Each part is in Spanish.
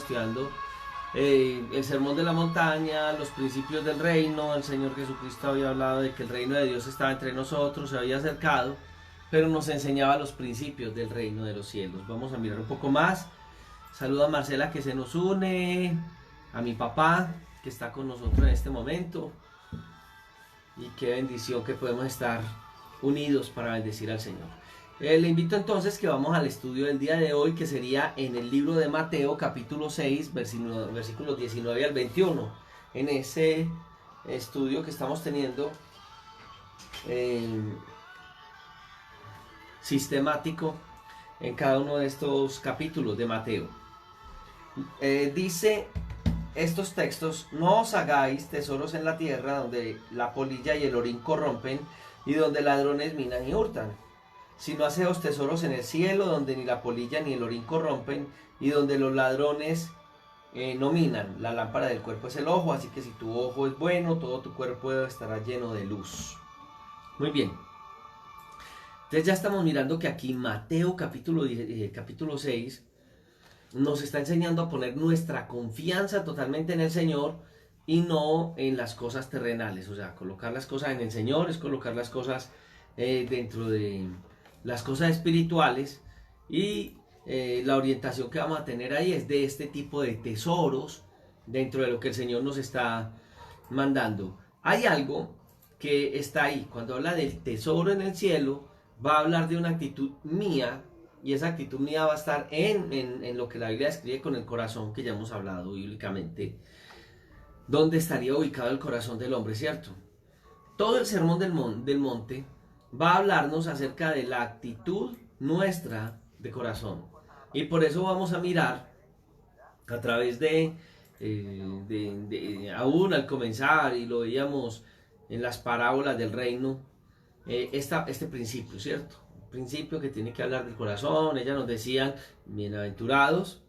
estudiando el sermón de la montaña, los principios del reino. El Señor Jesucristo había hablado de que el reino de Dios estaba entre nosotros, se había acercado, pero nos enseñaba los principios del reino de los cielos. Vamos a mirar un poco más. Saludo a Marcela, que se nos une, a mi papá que está con nosotros en este momento, y qué bendición que podemos estar unidos para bendecir al Señor. Le invito entonces que vamos al estudio del día de hoy, que sería en el libro de Mateo capítulo 6 versículos 19 al 21. En ese estudio que estamos teniendo sistemático en cada uno de estos capítulos de Mateo. Dice estos textos: no os hagáis tesoros en la tierra, donde la polilla y el orín corrompen, y donde ladrones minan y hurtan, sino haceos tesoros en el cielo, donde ni la polilla ni el orín corrompen, y donde los ladrones no minan. La lámpara del cuerpo es el ojo, así que si tu ojo es bueno, todo tu cuerpo estará lleno de luz. Muy bien. Entonces ya estamos mirando que aquí Mateo capítulo 6 nos está enseñando a poner nuestra confianza totalmente en el Señor y no en las cosas terrenales. O sea, colocar las cosas en el Señor es colocar las cosas dentro de las cosas espirituales, y la orientación que vamos a tener ahí es de este tipo de tesoros dentro de lo que el Señor nos está mandando. Hay algo que está ahí. Cuando habla del tesoro en el cielo, va a hablar de una actitud mía, y esa actitud mía va a estar en lo que la Biblia describe con el corazón, que ya hemos hablado bíblicamente. ¿Dónde estaría ubicado el corazón del hombre, cierto? Todo el sermón del monte va a hablarnos acerca de la actitud nuestra de corazón. Y por eso vamos a mirar a través aún al comenzar, y lo veíamos en las parábolas del reino, este principio, ¿cierto? Principio que tiene que hablar del corazón. Ellas nos decían: bienaventurados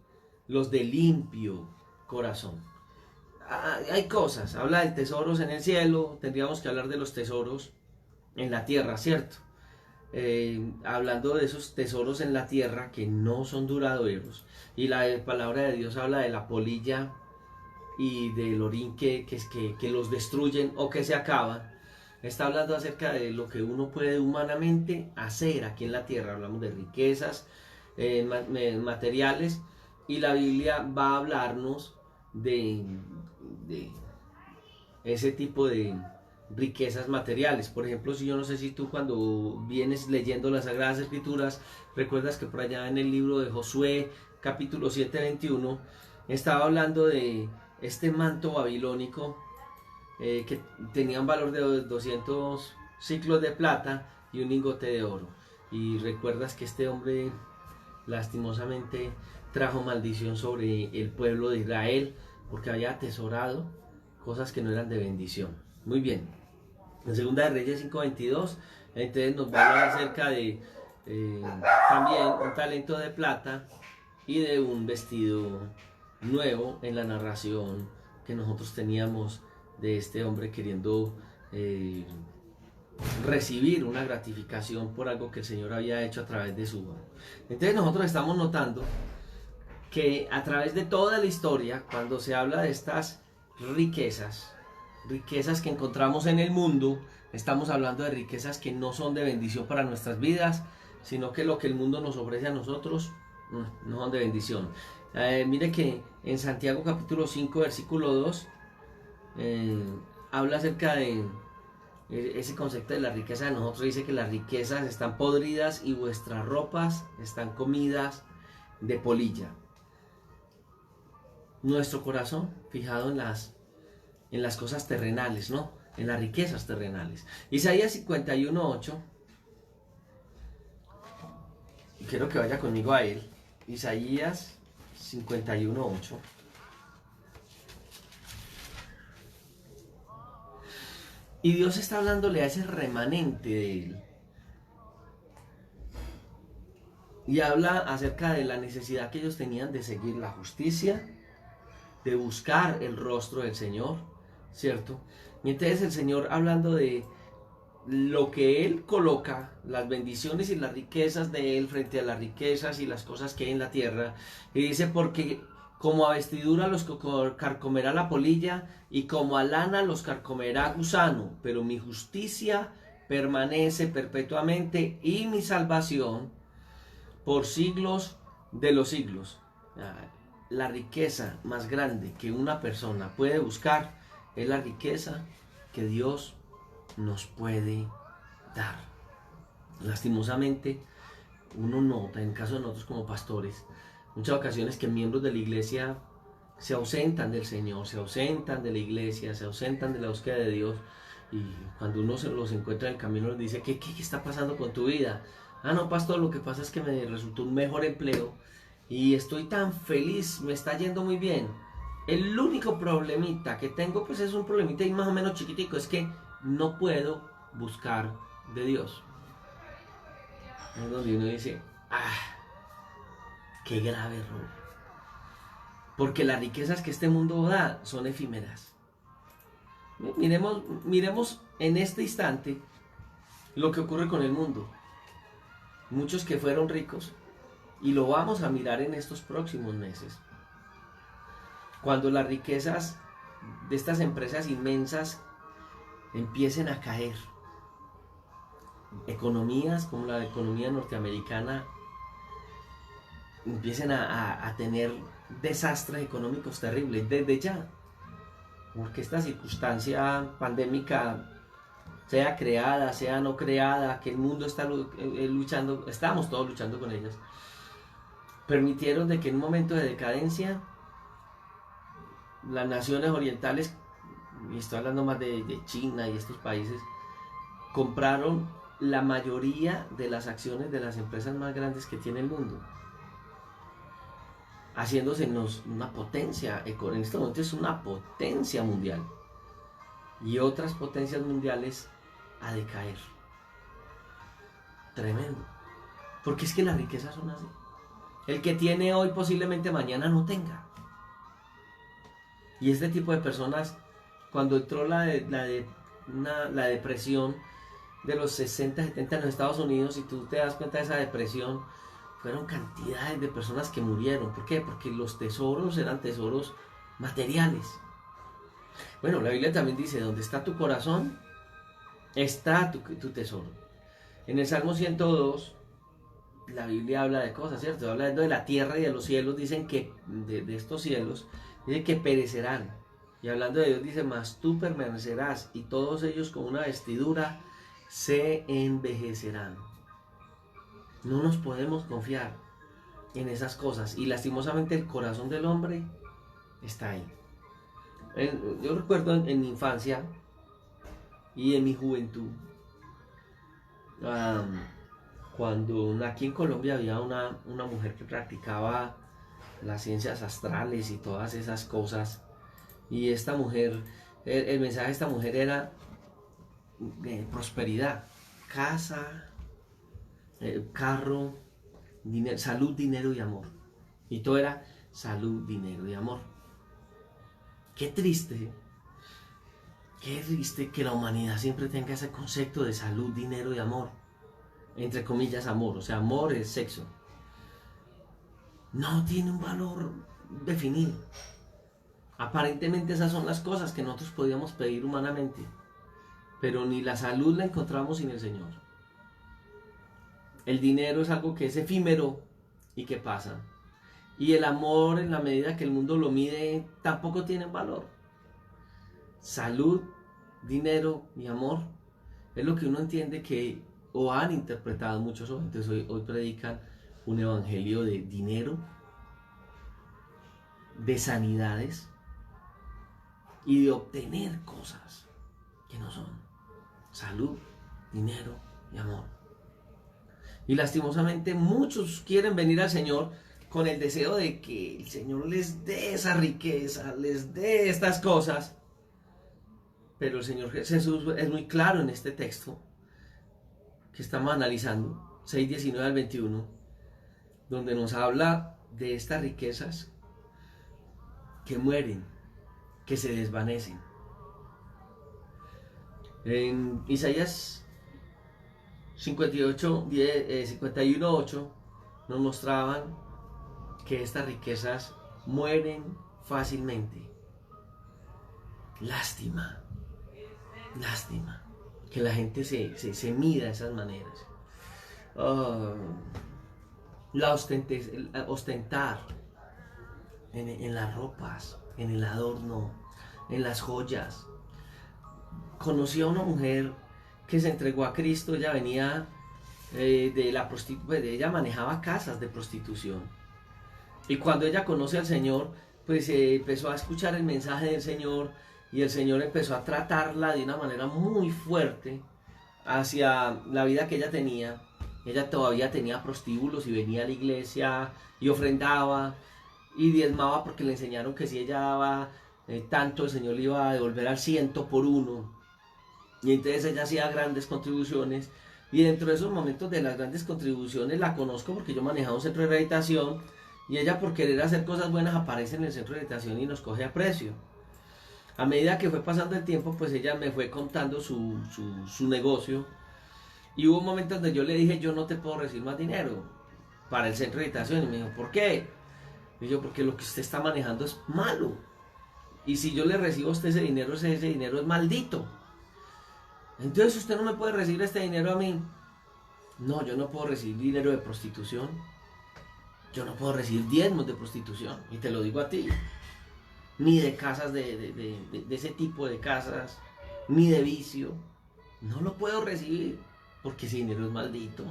los de limpio corazón. Hay cosas, habla de tesoros en el cielo, tendríamos que hablar de los tesoros en la tierra, ¿cierto? Hablando de esos tesoros en la tierra que no son duraderos, y la palabra de Dios habla de la polilla y del orín que los destruyen o que se acaban. Está hablando acerca de lo que uno puede humanamente hacer aquí en la tierra. Hablamos de riquezas materiales, y la Biblia va a hablarnos de ese tipo de riquezas materiales. Por ejemplo, si yo no sé si tú, cuando vienes leyendo las Sagradas Escrituras, recuerdas que por allá en el libro de Josué capítulo 7, 21, estaba hablando de este manto babilónico que tenía un valor de 200 ciclos de plata y un lingote de oro. Y recuerdas que este hombre lastimosamente trajo maldición sobre el pueblo de Israel, porque había atesorado cosas que no eran de bendición. Muy bien. En Segunda de Reyes 5:22, entonces nos va a hablar acerca de también un talento de plata y de un vestido nuevo, en la narración que nosotros teníamos de este hombre queriendo recibir una gratificación por algo que el Señor había hecho a través de su mano. Entonces nosotros estamos notando que a través de toda la historia, cuando se habla de estas riquezas que encontramos en el mundo, estamos hablando de riquezas que no son de bendición para nuestras vidas, sino que lo que el mundo nos ofrece a nosotros no son de bendición. Mire que en Santiago capítulo 5 versículo 2 habla acerca de ese concepto de la riqueza de nosotros. Dice que las riquezas están podridas y vuestras ropas están comidas de polilla. Nuestro corazón fijado en las cosas terrenales, ¿no? En las riquezas terrenales. Isaías 51:8. Quiero que vaya conmigo a él. Isaías 51:8. Y Dios está hablándole a ese remanente de él. Y habla acerca de la necesidad que ellos tenían de seguir la justicia, de buscar el rostro del Señor, ¿cierto? Y entonces el Señor, hablando de lo que Él coloca, las bendiciones y las riquezas de Él frente a las riquezas y las cosas que hay en la tierra, y dice: porque Como a vestidura los carcomerá la polilla, y como a lana los carcomerá gusano, pero mi justicia permanece perpetuamente, y mi salvación por siglos de los siglos. La riqueza más grande que una persona puede buscar es la riqueza que Dios nos puede dar. Lastimosamente, uno nota, en el caso de nosotros como pastores, muchas ocasiones que miembros de la iglesia se ausentan del Señor, se ausentan de la iglesia, se ausentan de la búsqueda de Dios, y cuando uno se los encuentra en el camino les dice: ¿Qué está pasando con tu vida? Ah, no, pastor, lo que pasa es que me resultó un mejor empleo y estoy tan feliz, me está yendo muy bien. El único problemita que tengo, pues es un problemita y más o menos chiquitico, es que no puedo buscar de Dios. Es donde uno dice: qué grave error. Porque las riquezas que este mundo da son efímeras. Miremos en este instante lo que ocurre con el mundo. Muchos que fueron ricos, y lo vamos a mirar en estos próximos meses. Cuando las riquezas de estas empresas inmensas empiecen a caer, economías como la economía norteamericana empiecen a tener desastres económicos terribles desde ya, porque esta circunstancia pandémica, sea creada, sea no creada, que el mundo está luchando, estamos todos luchando con ellas, permitieron de que en un momento de decadencia las naciones orientales, y estoy hablando más de China y estos países, compraron la mayoría de las acciones de las empresas más grandes que tiene el mundo, haciéndose una potencia, en este momento es una potencia mundial, y otras potencias mundiales a decaer. Tremendo, porque es que las riquezas son así. El que tiene hoy posiblemente mañana no tenga. Y este tipo de personas, cuando entró la depresión de los 60, 70 en los Estados Unidos, y tú te das cuenta de esa depresión, fueron cantidades de personas que murieron. ¿Por qué? Porque los tesoros eran tesoros materiales. Bueno, la Biblia también dice: donde está tu corazón, está tu tesoro. En el Salmo 102, la Biblia habla de cosas, ¿cierto? Habla de la tierra y de los cielos, dicen que de estos cielos, dice que perecerán. Y hablando de Dios dice: mas tú permanecerás, y todos ellos con una vestidura se envejecerán. No nos podemos confiar en esas cosas, y lastimosamente el corazón del hombre está ahí. Yo recuerdo en mi infancia y en mi juventud, cuando aquí en Colombia había una mujer que practicaba las ciencias astrales y todas esas cosas, y esta mujer, el mensaje de esta mujer era prosperidad, casa, carro, dinero, salud, dinero y amor. Y todo era salud, dinero y amor. Qué triste que la humanidad siempre tenga ese concepto de salud, dinero y amor. Entre comillas, amor. O sea, amor es sexo. No tiene un valor definido. Aparentemente esas son las cosas que nosotros podíamos pedir humanamente. Pero ni la salud la encontramos sin el Señor. El dinero es algo que es efímero y que pasa. Y el amor, en la medida que el mundo lo mide, tampoco tiene valor. Salud, dinero y amor es lo que uno entiende que, o han interpretado muchos hoy. Entonces hoy predican un evangelio de dinero, de sanidades y de obtener cosas que no son. Salud, dinero y amor. Y lastimosamente muchos quieren venir al Señor con el deseo de que el Señor les dé esa riqueza, les dé estas cosas. Pero el Señor Jesús es muy claro en este texto que estamos analizando, 6:19 al 21, donde nos habla de estas riquezas que mueren, que se desvanecen. En Isaías 51:8 nos mostraban que estas riquezas mueren fácilmente. Lástima, lástima que la gente se mida de esas maneras. Ostentar en las ropas, en el adorno, en las joyas. Conocí a una mujer que se entregó a Cristo. Ella venía de la prostitución, ella manejaba casas de prostitución. Y cuando ella conoce al Señor, pues empezó a escuchar el mensaje del Señor, y el Señor empezó a tratarla de una manera muy fuerte hacia la vida que ella tenía. Ella todavía tenía prostíbulos y venía a la iglesia y ofrendaba y diezmaba, porque le enseñaron que si ella daba tanto, el Señor le iba a devolver al 100 por 1. Y entonces ella hacía grandes contribuciones, y dentro de esos momentos de las grandes contribuciones la conozco porque yo manejaba un centro de rehabilitación, y ella, por querer hacer cosas buenas, aparece en el centro de rehabilitación y nos coge a precio. A medida que fue pasando el tiempo, pues ella me fue contando su negocio, y hubo un momento donde yo le dije: yo no te puedo recibir más dinero para el centro de rehabilitación. Y me dijo: ¿por qué? Y yo: porque lo que usted está manejando es malo, y si yo le recibo a usted ese dinero es maldito. Entonces usted no me puede recibir este dinero a mí. No, yo no puedo recibir dinero de prostitución. Yo no puedo recibir diezmos de prostitución, y te lo digo a ti. Ni de casas de ese tipo de casas, ni de vicio. No lo puedo recibir, porque ese dinero es maldito.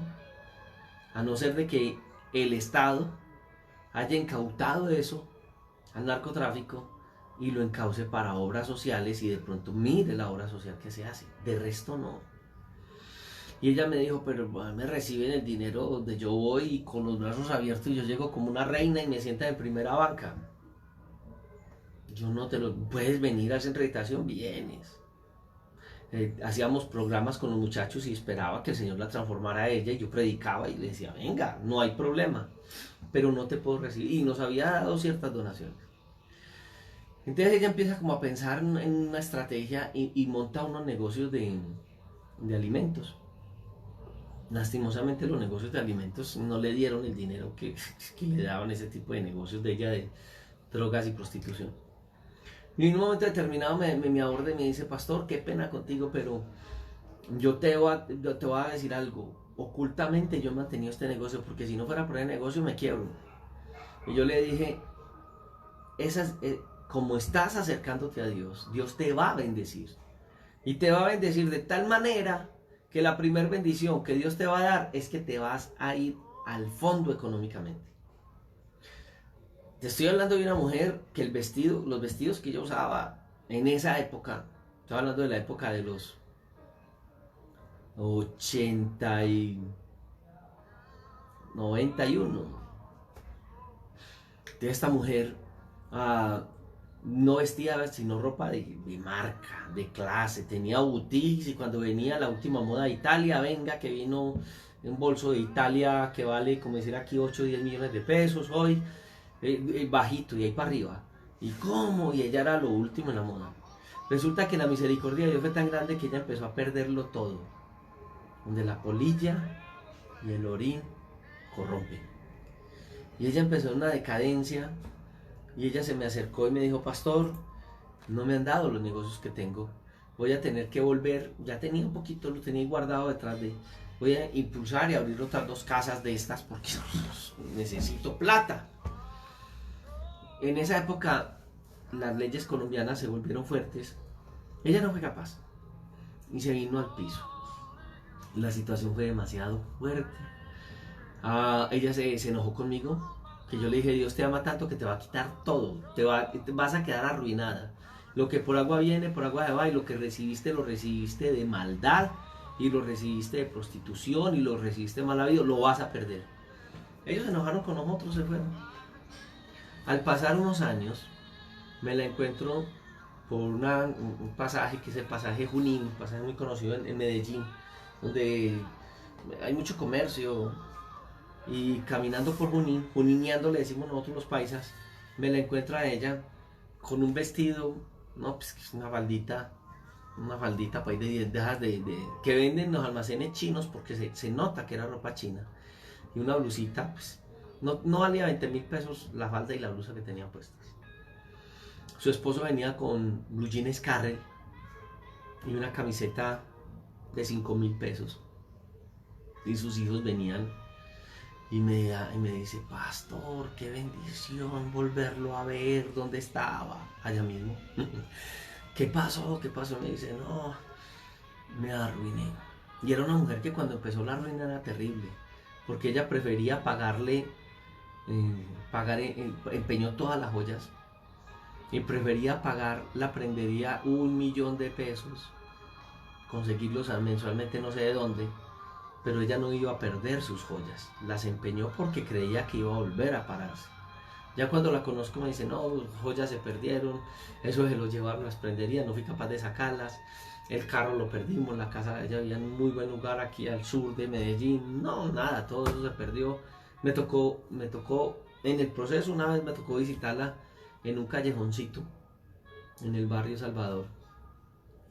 A no ser de que el Estado haya incautado eso al narcotráfico y lo encauce para obras sociales, y de pronto mire la obra social que se hace. De resto no. Y ella me dijo: pero me reciben el dinero donde yo voy, y con los brazos abiertos, y yo llego como una reina y me sientan en primera banca. Yo no te lo... Puedes venir al centro de rehabilitación, vienes. Hacíamos programas con los muchachos y esperaba que el Señor la transformara a ella, y yo predicaba y le decía: venga, no hay problema, pero no te puedo recibir. Y nos había dado ciertas donaciones. Entonces ella empieza como a pensar en una estrategia, y monta unos negocios de alimentos. Lastimosamente los negocios de alimentos no le dieron el dinero que le daban ese tipo de negocios de ella, de drogas y prostitución. Y en un momento determinado me aborda y me dice: pastor, qué pena contigo, pero yo te voy a decir algo. Ocultamente yo he mantenido este negocio, porque si no fuera por el negocio me quiebro. Y yo le dije: como estás acercándote a Dios, Dios te va a bendecir. Y te va a bendecir de tal manera que la primera bendición que Dios te va a dar es que te vas a ir al fondo económicamente. Te estoy hablando de una mujer que los vestidos que yo usaba en esa época, estoy hablando de la época de los 80 y 91. De esta mujer no vestía sino ropa de marca, de clase, tenía boutiques, y cuando venía la última moda de Italia, venga que vino un bolso de Italia que vale, como decir aquí, 8 o 10 millones de pesos hoy, bajito, y ahí para arriba. ¿Y cómo? Y ella era lo último en la moda. Resulta que la misericordia de Dios fue tan grande que ella empezó a perderlo todo, donde la polilla y el orín corrompen. Y ella empezó en una decadencia, y ella se me acercó y me dijo: pastor, no me han dado los negocios que tengo, voy a tener que volver. Ya tenía un poquito, lo tenía guardado detrás de... Voy a impulsar y abrir otras 2 casas de estas, porque necesito plata. En esa época las leyes colombianas se volvieron fuertes. Ella no fue capaz y se vino al piso. La situación fue demasiado fuerte. Ella se enojó conmigo, que yo le dije: Dios te ama tanto que te va a quitar todo, te vas a quedar arruinada. Lo que por agua viene, por agua se va, y lo que recibiste, lo recibiste de maldad, y lo recibiste de prostitución, y lo recibiste mal habido, lo vas a perder. Ellos se enojaron con nosotros, se fueron. Al pasar unos años, me la encuentro por un pasaje que es el pasaje Junín, un pasaje muy conocido en Medellín, donde hay mucho comercio. Y caminando por Junín, junineando le decimos nosotros los paisas, me la encuentro a ella con un vestido, no, pues que es una faldita pues, de 10 que venden en los almacenes chinos, porque se nota que era ropa china, y una blusita pues No valía 20.000 pesos la falda y la blusa que tenía puestas. Su esposo venía con blue jeans Carrel y una camiseta de 5.000 pesos. Y sus hijos venían y me dice, pastor, qué bendición volverlo a ver, ¿dónde estaba? Allá mismo. ¿Qué pasó? ¿Qué pasó? Me dice, no, me arruiné. Y era una mujer que cuando empezó la ruina era terrible, porque ella prefería empeñó todas las joyas y prefería pagar la prendería 1.000.000 de pesos, conseguirlos mensualmente no sé de dónde, pero ella no iba a perder sus joyas, las empeñó porque creía que iba a volver a pararse. Ya cuando la conozco me dice, no, joyas se perdieron, eso se lo llevaron a las prenderías, no fui capaz de sacarlas, el carro lo perdimos, la casa de ella había en un muy buen lugar aquí al sur de Medellín, no, nada, todo eso se perdió. Me tocó, en el proceso una vez me tocó visitarla en un callejoncito, en el barrio Salvador,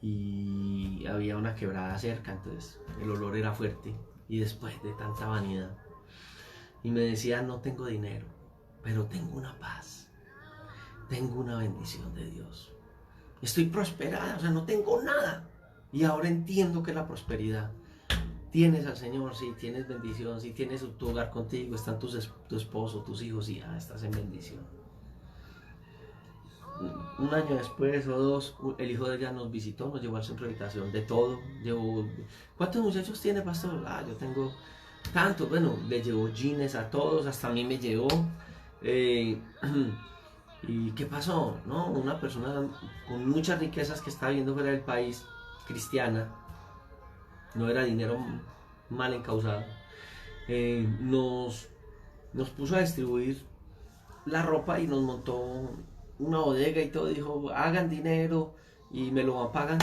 y había una quebrada cerca, entonces el olor era fuerte, y después de tanta vanidad, y me decía, no tengo dinero, pero tengo una paz, tengo una bendición de Dios, estoy prosperada, o sea, no tengo nada, y ahora entiendo que la prosperidad, tienes al Señor, sí, tienes bendición, sí, tienes tu hogar contigo, están tu esposo, tus hijos, y ya estás en bendición. Un año después o dos, el hijo de ella nos visitó, nos llevó al centro de habitación, de todo. ¿Cuántos muchachos tiene, pastor? Yo tengo tantos. Bueno, le llevó jeans a todos, hasta a mí me llevó. ¿Y qué pasó? No, una persona con muchas riquezas que está viviendo fuera del país, cristiana, no era dinero mal encausado, nos puso a distribuir la ropa y nos montó una bodega y todo, dijo, hagan dinero y me lo pagan.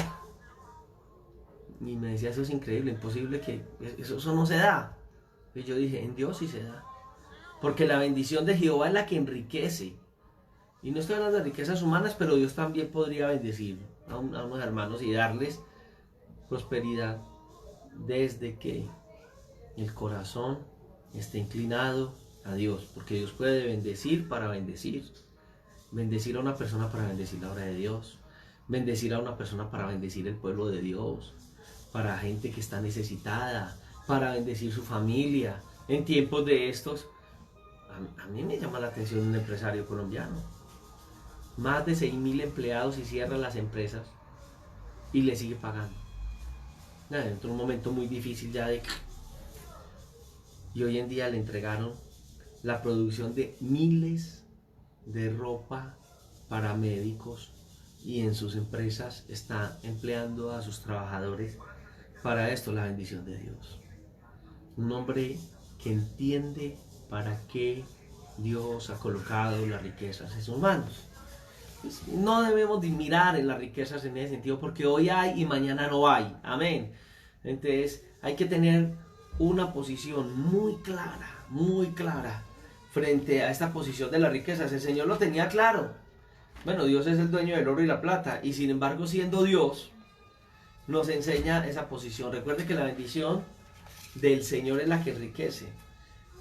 Y me decía, eso es increíble, imposible que eso no se da. Y yo dije, en Dios sí se da, porque la bendición de Jehová es la que enriquece. Y no estoy hablando de riquezas humanas, pero Dios también podría bendecir a unos hermanos y darles prosperidad desde que el corazón esté inclinado a Dios, porque Dios puede bendecir para bendecir. Bendecir a una persona para bendecir la obra de Dios, bendecir a una persona para bendecir el pueblo de Dios, para gente que está necesitada, para bendecir su familia. En tiempos de estos, a mí me llama la atención un empresario colombiano, más de 6.000 empleados y cierra las empresas y le sigue pagando. En un momento muy difícil ya y hoy en día le entregaron la producción de miles de ropa para médicos y en sus empresas está empleando a sus trabajadores para esto, la bendición de Dios. Un hombre que entiende para qué Dios ha colocado las riquezas en sus manos. Pues no debemos de mirar en las riquezas en ese sentido, porque hoy hay y mañana no hay. Amén. Entonces hay que tener una posición muy clara frente a esta posición de las riquezas. El Señor lo tenía claro. Bueno, Dios es el dueño del oro y la plata, y sin embargo, siendo Dios, nos enseña esa posición. Recuerde que la bendición del Señor es la que enriquece.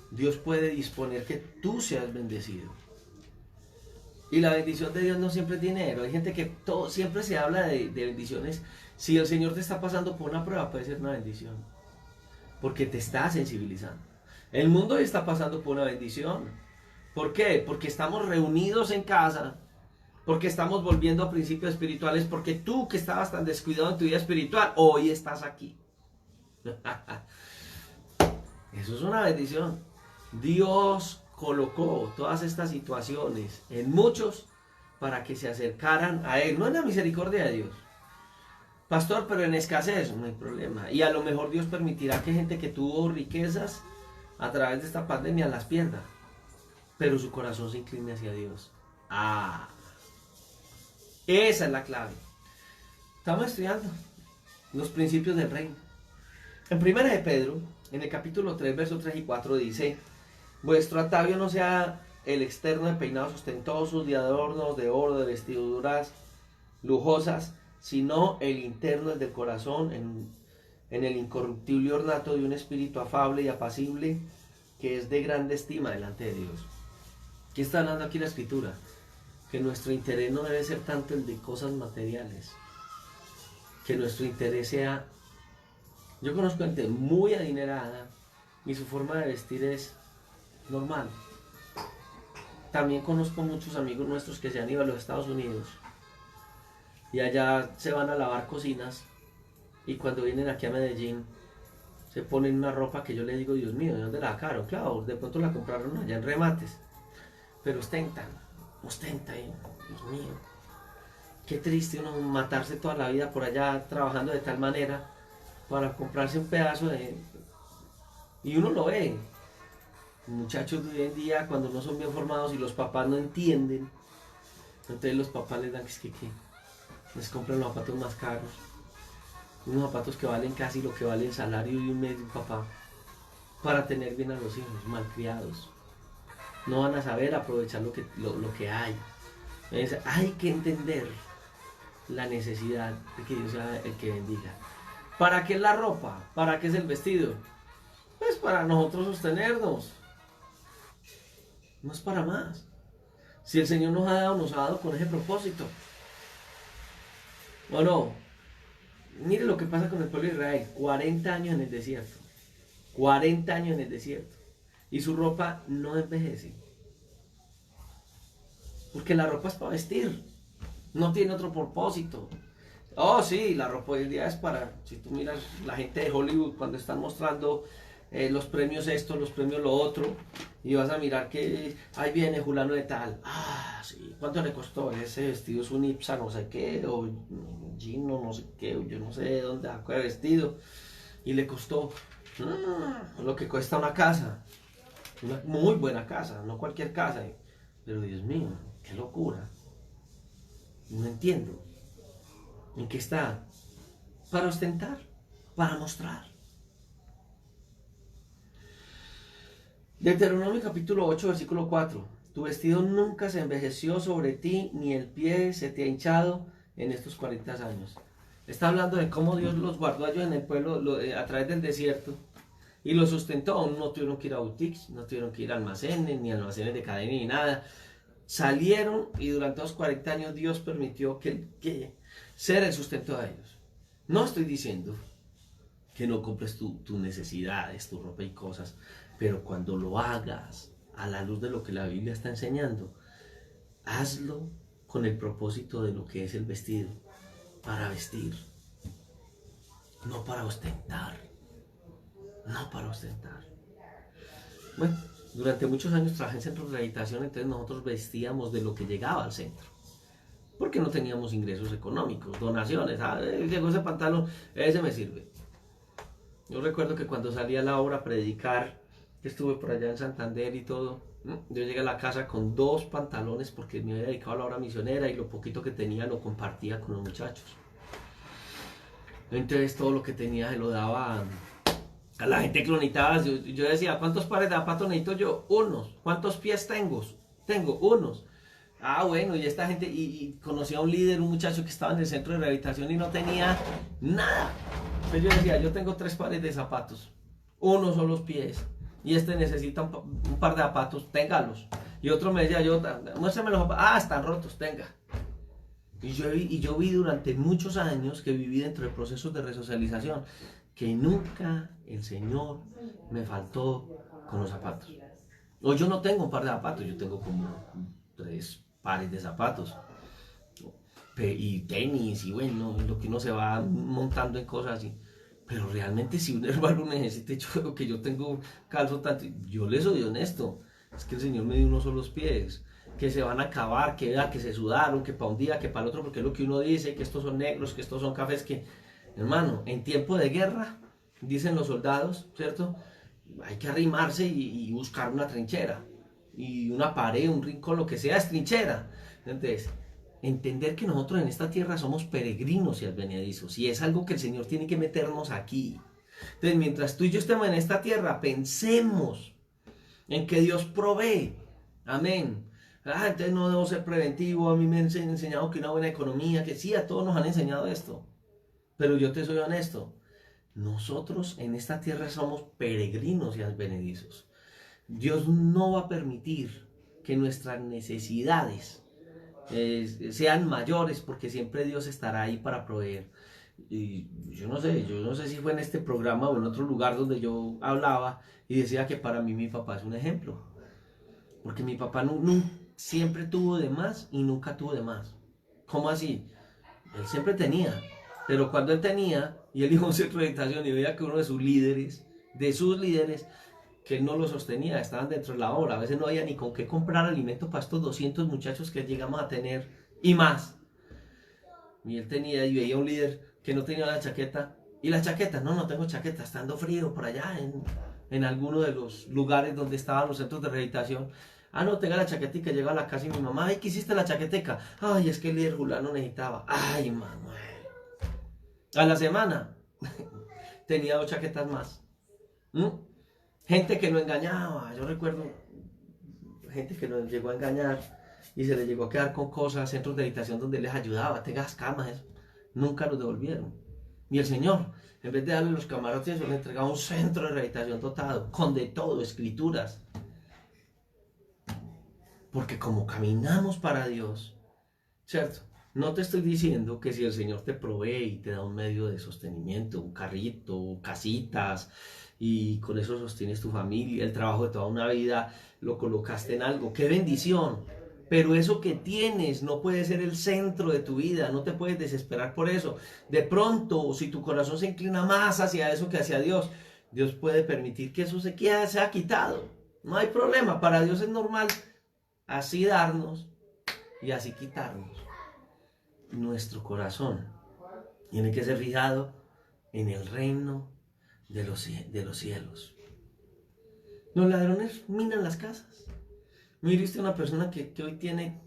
Dios puede disponer que tú seas bendecido. Y la bendición de Dios no siempre es dinero. Hay gente que siempre se habla de bendiciones. Si el Señor te está pasando por una prueba, puede ser una bendición, porque te está sensibilizando. El mundo hoy está pasando por una bendición. ¿Por qué? Porque estamos reunidos en casa, porque estamos volviendo a principios espirituales, porque tú que estabas tan descuidado en tu vida espiritual, hoy estás aquí. Eso es una bendición. Dios colocó todas estas situaciones en muchos para que se acercaran a Él. No es la misericordia de Dios. Pastor, pero en escasez no hay problema. Y a lo mejor Dios permitirá que gente que tuvo riquezas a través de esta pandemia las pierda, pero su corazón se incline hacia Dios. Esa es la clave. Estamos estudiando los principios del reino. En 1 de Pedro, en el capítulo 3, versos 3 y 4 dice: vuestro atavio no sea el externo de peinados ostentosos, de adornos, de oro, de vestiduras lujosas, sino el interno, el del corazón, en el incorruptible ornato de un espíritu afable y apacible, que es de grande estima delante de Dios. ¿Qué está hablando aquí la Escritura? Que nuestro interés no debe ser tanto el de cosas materiales, que nuestro interés sea... Yo conozco gente muy adinerada y su forma de vestir es normal. También conozco muchos amigos nuestros que se han ido a los Estados Unidos y allá se van a lavar cocinas y cuando vienen aquí a Medellín se ponen una ropa que yo le digo, Dios mío, ¿de dónde la sacaron? Claro, de pronto la compraron allá en remates, pero ostentan, Dios mío. Qué triste uno matarse toda la vida por allá trabajando de tal manera para comprarse un pedazo de... Y uno lo ve. Muchachos de hoy en día, cuando no son bien formados y los papás no entienden, entonces los papás les dan que les compran los zapatos más caros. Unos zapatos que valen casi lo que vale el salario de un mes de un papá, para tener bien a los hijos, malcriados. No van a saber aprovechar lo que hay. Entonces, hay que entender la necesidad de que Dios sea el que bendiga. ¿Para qué es la ropa? ¿Para qué es el vestido? Pues para nosotros sostenernos. No es para más. Si el Señor nos ha dado con ese propósito. ¿O no? Mire lo que pasa con el pueblo de Israel. 40 años en el desierto. 40 años en el desierto. Y su ropa no envejece. Porque la ropa es para vestir. No tiene otro propósito. Oh, sí, la ropa hoy en día es para... Si tú miras la gente de Hollywood cuando están mostrando los premios esto, los premios lo otro, y vas a mirar que ahí viene fulano de tal. Ah, sí, ¿cuánto le costó? Ese vestido es un Ipsa no sé qué, o Gino no sé qué, o yo no sé de dónde sacó el vestido. Y le costó lo que cuesta una casa. Una muy buena casa, no cualquier casa. Pero Dios mío, qué locura. No entiendo. ¿En qué está? Para ostentar, para mostrar. Deuteronomio capítulo 8, versículo 4. Tu vestido nunca se envejeció sobre ti, ni el pie se te ha hinchado en estos 40 años. Está hablando de cómo Dios los guardó a ellos en el pueblo a través del desierto y los sustentó. No tuvieron que ir a boutiques, no tuvieron que ir a almacenes, ni almacenes de cadena, ni nada. Salieron y durante los 40 años Dios permitió que ser el sustento de ellos. No estoy diciendo que no compres tus necesidades, tu ropa y cosas, pero cuando lo hagas a la luz de lo que la Biblia está enseñando, hazlo con el propósito de lo que es el vestido, para vestir, no para ostentar, no para ostentar. Bueno, durante muchos años trabajé en centros de rehabilitación, entonces nosotros vestíamos de lo que llegaba al centro, porque no teníamos ingresos económicos, donaciones. Llegó ese pantalón, ese me sirve. Yo recuerdo que cuando salí a la obra a predicar, que estuve por allá en Santander y todo, yo llegué a la casa con 2 pantalones porque me había dedicado a la obra misionera y lo poquito que tenía lo compartía con los muchachos. Entonces todo lo que tenía se lo daba a la gente que lo necesitaba. Yo decía, ¿cuántos pares de zapatos necesito yo? Unos. ¿Cuántos pies tengo? Tengo unos. Ah, bueno, y esta gente, y conocí a un líder, un muchacho que estaba en el centro de rehabilitación y no tenía nada. Entonces yo decía, yo tengo 3 pares de zapatos, uno son los pies, y este necesita un par de zapatos, téngalos. Y otro me decía, muéstrame los zapatos, están rotos, tenga. Y yo vi durante muchos años que viví dentro de procesos de resocialización, que nunca el Señor me faltó con los zapatos. O yo no tengo un par de zapatos, yo tengo como 3 pares de zapatos. Y tenis, y bueno, lo que uno se va montando en cosas así. Pero realmente si un hermano necesita, yo que yo tengo calzo tanto, yo le soy honesto, es que el Señor me dio unos solos pies, que se van a acabar, que se sudaron, que para un día, que para el otro, porque es lo que uno dice, que estos son negros, que estos son cafés, que, hermano, en tiempo de guerra, dicen los soldados, ¿cierto? Hay que arrimarse y buscar una trinchera, y una pared, un rincón, lo que sea, es trinchera. Entonces, entender que nosotros en esta tierra somos peregrinos y advenedizos, y es algo que el Señor tiene que meternos aquí. Entonces, mientras tú y yo estemos en esta tierra, pensemos en que Dios provee. Amén. Entonces no debo ser preventivo. A mí me han enseñado que una buena economía, que sí, a todos nos han enseñado esto. Pero yo te soy honesto. Nosotros en esta tierra somos peregrinos y advenedizos. Dios no va a permitir que nuestras necesidades sean mayores, porque siempre Dios estará ahí para proveer. Y yo no sé si fue en este programa o en otro lugar donde yo hablaba y decía que para mí mi papá es un ejemplo, porque mi papá siempre tuvo de más y nunca tuvo de más. ¿Cómo así? Él siempre tenía, pero cuando él tenía y él iba a un centro de meditación y veía que uno de sus líderes, que él no lo sostenía, estaban dentro de la obra, a veces no había ni con qué comprar alimento para estos 200 muchachos que llegamos a tener y más. Y él tenía y veía un líder que no tenía la chaqueta. ¿Y la chaqueta? No, no tengo chaqueta, estando frío por allá en alguno de los lugares donde estaban los centros de rehabilitación. Ah, no, tenga la chaquetica, llega a la casa y mi mamá, ay, ¿qué hiciste la chaqueteca? Ay, es que el líder Julano necesitaba. Ay, Manuel. A la semana tenía 2 chaquetas más. ¿Mm? Gente que lo engañaba, yo recuerdo gente que nos llegó a engañar y se le llegó a quedar con cosas, centros de meditación donde les ayudaba, tengas camas, nunca los devolvieron. Y el Señor, en vez de darle los camarotes, le entregaba un centro de rehabilitación dotado, con de todo, escrituras. Porque como caminamos para Dios, ¿cierto? No te estoy diciendo que si el Señor te provee y te da un medio de sostenimiento, un carrito, casitas, y con eso sostienes tu familia, el trabajo de toda una vida, lo colocaste en algo, ¡qué bendición! Pero eso que tienes no puede ser el centro de tu vida, no te puedes desesperar por eso. De pronto, si tu corazón se inclina más hacia eso que hacia Dios, Dios puede permitir que eso sea quitado. No hay problema, para Dios es normal así darnos y así quitarnos. Nuestro corazón tiene que ser fijado en el reino de los cielos. Los ladrones minan las casas. Mire usted una persona que hoy tiene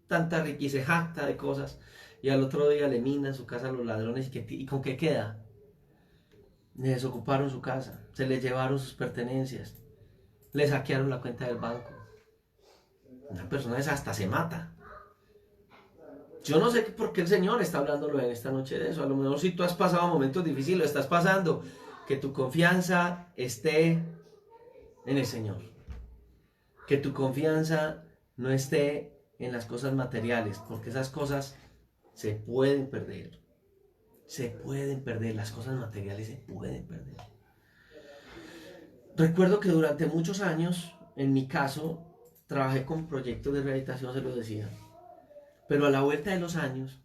tanta riqueza y se jacta de cosas y al otro día le minan su casa a los ladrones y ¿con qué queda? Le desocuparon su casa, se le llevaron sus pertenencias, le saquearon la cuenta del banco. Una persona esa hasta se mata. Yo no sé por qué el Señor está hablándolo en esta noche de eso. A lo mejor si tú has pasado momentos difíciles, lo estás pasando, que tu confianza esté en el Señor. Que tu confianza no esté en las cosas materiales, porque esas cosas se pueden perder. Se pueden perder, las cosas materiales se pueden perder. Recuerdo que durante muchos años, en mi caso, trabajé con proyectos de rehabilitación, se lo decía. Pero a la vuelta de los años,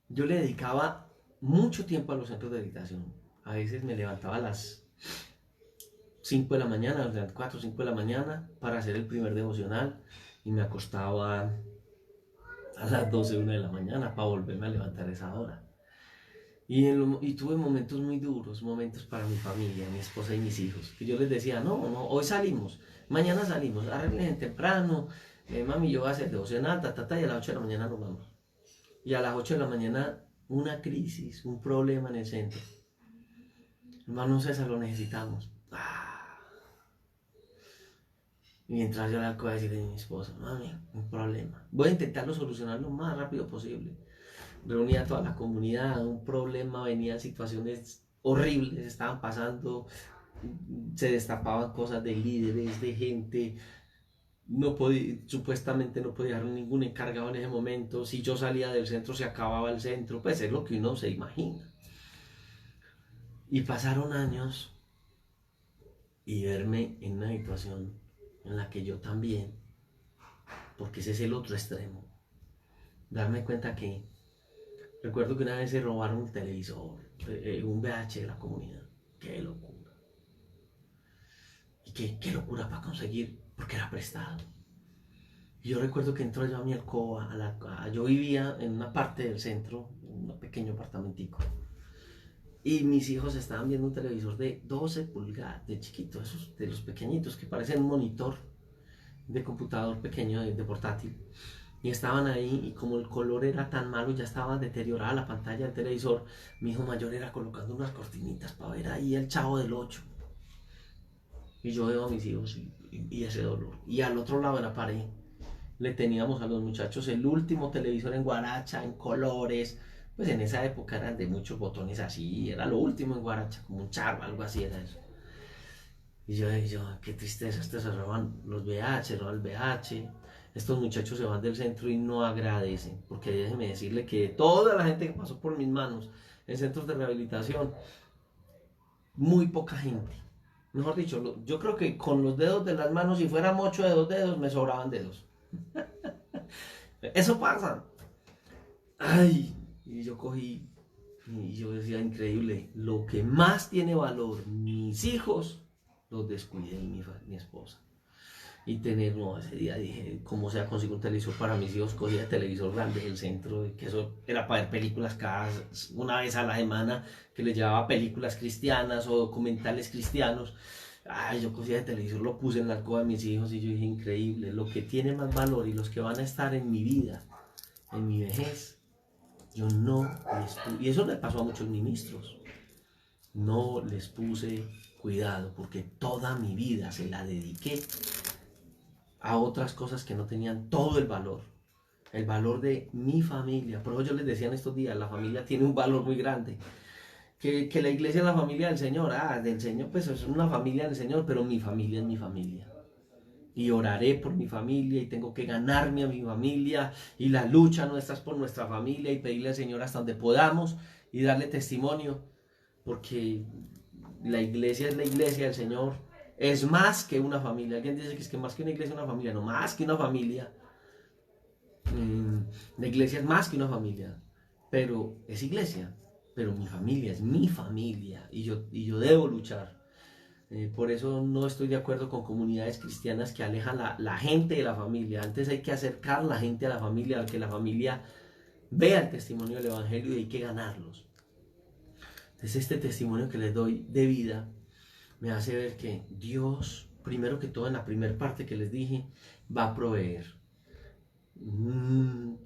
yo le dedicaba mucho tiempo a los centros de rehabilitación. A veces me levantaba a las 5 de la mañana, a las 4 o 5 de la mañana, para hacer el primer devocional. Y me acostaba a las 12, 1 de la mañana para volverme a levantar a esa hora. Y tuve momentos muy duros, momentos para mi familia, mi esposa y mis hijos. Y yo les decía, no, hoy salimos, mañana salimos, arreglen temprano, mami, yo voy a hacer devocional, y a las 8 de la mañana nos vamos. Y a las 8 de la mañana, una crisis, un problema en el centro. Hermano César, lo necesitamos. Y mientras yo le acabo de decir a mi esposa, mami, un problema. Voy a intentarlo solucionar lo más rápido posible. Reunía a toda la comunidad, un problema, venían situaciones horribles, estaban pasando, se destapaban cosas de líderes, de gente. Supuestamente no podía dejar ningún encargado en ese momento. Si yo salía del centro, se acababa el centro. Pues es lo que uno se imagina. Y pasaron años y verme en una situación en la que yo también, porque ese es el otro extremo, darme cuenta que, recuerdo que una vez se robaron un televisor, un VH de la comunidad. ¡Qué locura! Y qué locura para conseguir, porque era prestado. Y yo recuerdo que entró yo a mi alcoba, yo vivía en una parte del centro, un pequeño apartamentico. Y mis hijos estaban viendo un televisor de 12 pulgadas, de chiquito, esos de los pequeñitos, que parecen un monitor de computador pequeño, de portátil. Y estaban ahí, y como el color era tan malo, ya estaba deteriorada la pantalla del televisor, mi hijo mayor era colocando unas cortinitas para ver ahí el Chavo del 8. Y yo veo a mis hijos y ese dolor. Y al otro lado de la pared le teníamos a los muchachos el último televisor en guaracha, en colores. Pues en esa época eran de muchos botones así, era lo último en guaracha, como un charro, algo así era eso. Qué tristeza, estos se roban los VH, roban el VH. Estos muchachos se van del centro y no agradecen, porque déjeme decirle que toda la gente que pasó por mis manos en centros de rehabilitación, muy poca gente. Mejor dicho, yo creo que con los dedos de las manos, si fueran 8 de 2 dedos, me sobraban dedos. Eso pasa. Ay, y yo cogí, y yo decía, increíble, lo que más tiene valor, mis hijos, los descuidé, y mi esposa. Y tener, no, ese día dije, como sea, consigo un televisor para mis hijos, cogía el televisor grande del centro, que eso era para ver películas una vez a la semana, que les llevaba películas cristianas o documentales cristianos. Ay, yo cogía el televisor, lo puse en la alcoba de mis hijos y yo dije, increíble, lo que tiene más valor y los que van a estar en mi vida, en mi vejez, yo no les puse, y eso le pasó a muchos ministros, no les puse cuidado porque toda mi vida se la dediqué a otras cosas que no tenían todo el valor de mi familia. Por eso yo les decía en estos días, la familia tiene un valor muy grande. Que la iglesia es la familia del Señor, del Señor, pues es una familia del Señor, pero mi familia es mi familia. Y oraré por mi familia y tengo que ganarme a mi familia y la lucha nuestra es por nuestra familia y pedirle al Señor hasta donde podamos y darle testimonio, porque la iglesia es la iglesia del Señor, es más que una familia. Alguien dice que es que más que una iglesia es una familia, no, más que una familia. La iglesia es más que una familia, pero es iglesia, pero mi familia es mi familia y yo debo luchar. Por eso no estoy de acuerdo con comunidades cristianas que alejan la gente de la familia. Antes hay que acercar la gente a la familia, a que la familia vea el testimonio del Evangelio y hay que ganarlos. Entonces este testimonio que les doy de vida me hace ver que Dios, primero que todo en la primera parte que les dije, va a proveer.